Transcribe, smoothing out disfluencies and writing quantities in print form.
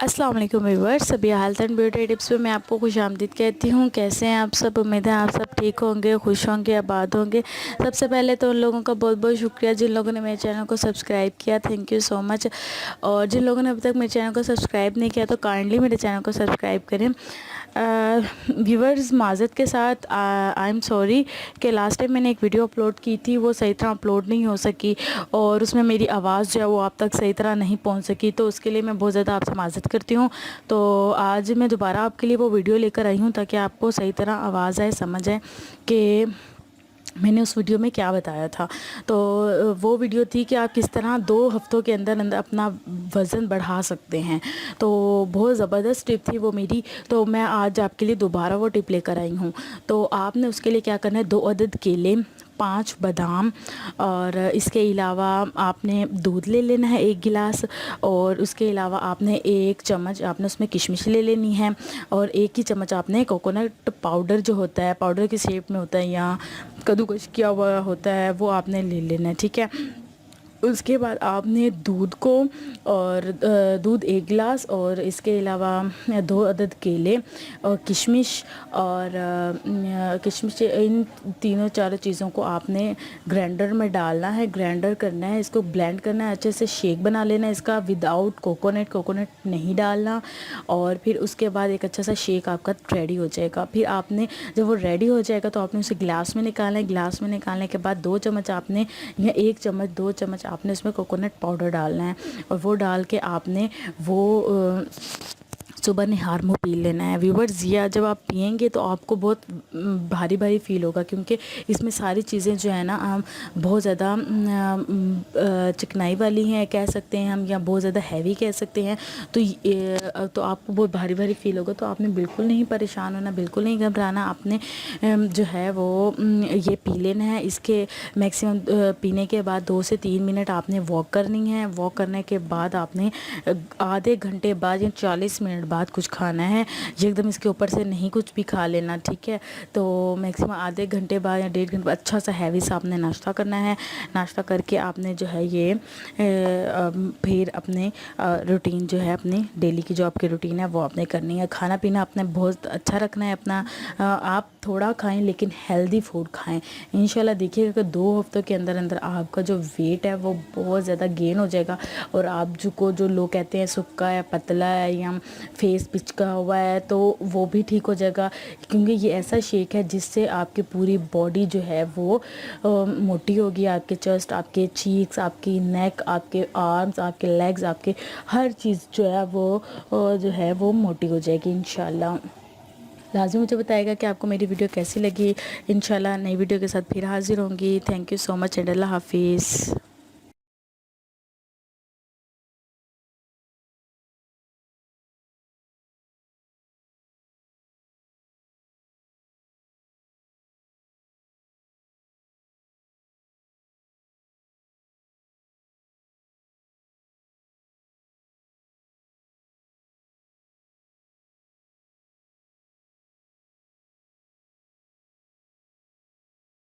अस्सलाम वालेकुम व्यूअर्स, सभी हेल्थ एंड ब्यूटी टिप्स पे मैं आपको खुशामदीद कहती हूँ। कैसे हैं आप सब? उम्मीद है आप सब ठीक होंगे, खुश होंगे, आबाद होंगे। सबसे पहले तो उन लोगों का बहुत बहुत शुक्रिया जिन लोगों ने मेरे चैनल को सब्सक्राइब किया, थैंक यू सो मच। और जिन लोगों ने अभी तक मेरे चैनल को सब्सक्राइब नहीं किया तो काइंडली मेरे चैनल को सब्सक्राइब करें। व्यूअर्स, माज़रत के साथ आई एम सॉरी कि लास्ट टाइम मैंने एक वीडियो अपलोड की थी, वो सही तरह अपलोड नहीं हो सकी और उसमें मेरी आवाज़ जो है वो आप तक सही तरह नहीं पहुंच सकी, तो उसके लिए मैं बहुत ज़्यादा आपसे माज़रत करती हूँ। तो आज मैं दोबारा आपके लिए वो वीडियो लेकर आई हूँ ताकि आपको सही तरह आवाज़ आए, समझ आए कि मैंने उस वीडियो में क्या बताया था। तो वो वीडियो थी कि आप किस तरह 2 हफ्तों के अंदर अंदर अपना वज़न बढ़ा सकते हैं। तो बहुत ज़बरदस्त टिप थी वो मेरी, तो मैं आज आपके लिए दोबारा वो टिप लेकर आई हूँ। तो आपने उसके लिए क्या करना है, 2 अदद केले, 5 बादाम और इसके अलावा आपने दूध ले लेना है 1 गिलास, और उसके अलावा आपने 1 चम्मच आपने उसमें किशमिश ले लेनी है, और 1 ही चम्मच आपने कोकोनट पाउडर जो होता है, पाउडर की शेप में होता है या कद्दूकस किया हुआ होता है, वो आपने ले लेना है, ठीक है। उसके बाद आपने दूध को और दूध 1 गिलास और इसके अलावा 2 अदद केले और किशमिश और किशमिश, इन तीनों चारों चीज़ों को आपने ग्राइंडर में डालना है, ग्राइंडर करना है, इसको ब्लेंड करना है, अच्छे से शेक बना लेना है इसका, विदाउट कोकोनट नहीं डालना। और फिर उसके बाद एक अच्छा सा शेक आपका रेडी हो जाएगा। फिर आपने जब वो रेडी हो जाएगा तो आपने उसे गिलास में निकालना है। गिलास में निकालने के बाद 2 चम्मच आपने या 1 चम्मच 2 चम्मच आपने उसमें कोकोनट पाउडर डालना है, और वो डाल के आपने वो सुबह निहार मुँह पी लेना है। व्यूअर्स, ये जब आप पियेंगे तो आपको बहुत भारी भारी फील होगा, क्योंकि इसमें सारी चीज़ें जो है ना बहुत ज़्यादा चिकनाई वाली हैं कह सकते हैं हम, या बहुत ज़्यादा हैवी कह सकते हैं। तो आपको बहुत भारी भारी फील होगा। तो आपने बिल्कुल नहीं परेशान होना, बिल्कुल नहीं घबराना। आपने जो है वो ये पी लेना है। इसके मैक्सिमम पीने के बाद 2 से 3 मिनट आपने वॉक करनी है। वॉक करने के बाद आपने आधे घंटे बाद या 40 मिनट बाद कुछ खाना है। एकदम इसके ऊपर से नहीं कुछ भी खा लेना, ठीक है। तो मैक्सिमम आधे घंटे बाद या 1.5 घंटे बाद अच्छा सा हैवी सा आपने नाश्ता करना है। नाश्ता करके आपने जो है ये फिर अपने रूटीन जो है, अपनी डेली की जो आपकी रूटीन है वो आपने करनी है। खाना पीना आपने बहुत अच्छा रखना है अपना। आप थोड़ा खाएं लेकिन हेल्दी फूड खाएं। इंशाल्लाह देखिएगा कि 2 हफ्तों के अंदर अंदर आपका जो वेट है वो बहुत ज़्यादा गेन हो जाएगा, और आप जो लोग कहते हैं सूखा है, पतला है या फेस पिचका हुआ है, तो वो भी ठीक हो जाएगा। क्योंकि ये ऐसा शेक है जिससे आपकी पूरी बॉडी जो है वो मोटी होगी। आपके चेस्ट, आपके चीक्स, आपकी नेक, आपके आर्म्स, आपके लेग्स, आपके हर चीज़ जो है वो मोटी हो जाएगी इंशाल्लाह। लाज़िम मुझे बताएगा कि आपको मेरी वीडियो कैसी लगी। इंशाल्लाह नई वीडियो के साथ फिर हाज़िर होंगी। थैंक यू सो मच एंड अल्लाह हाफिज़।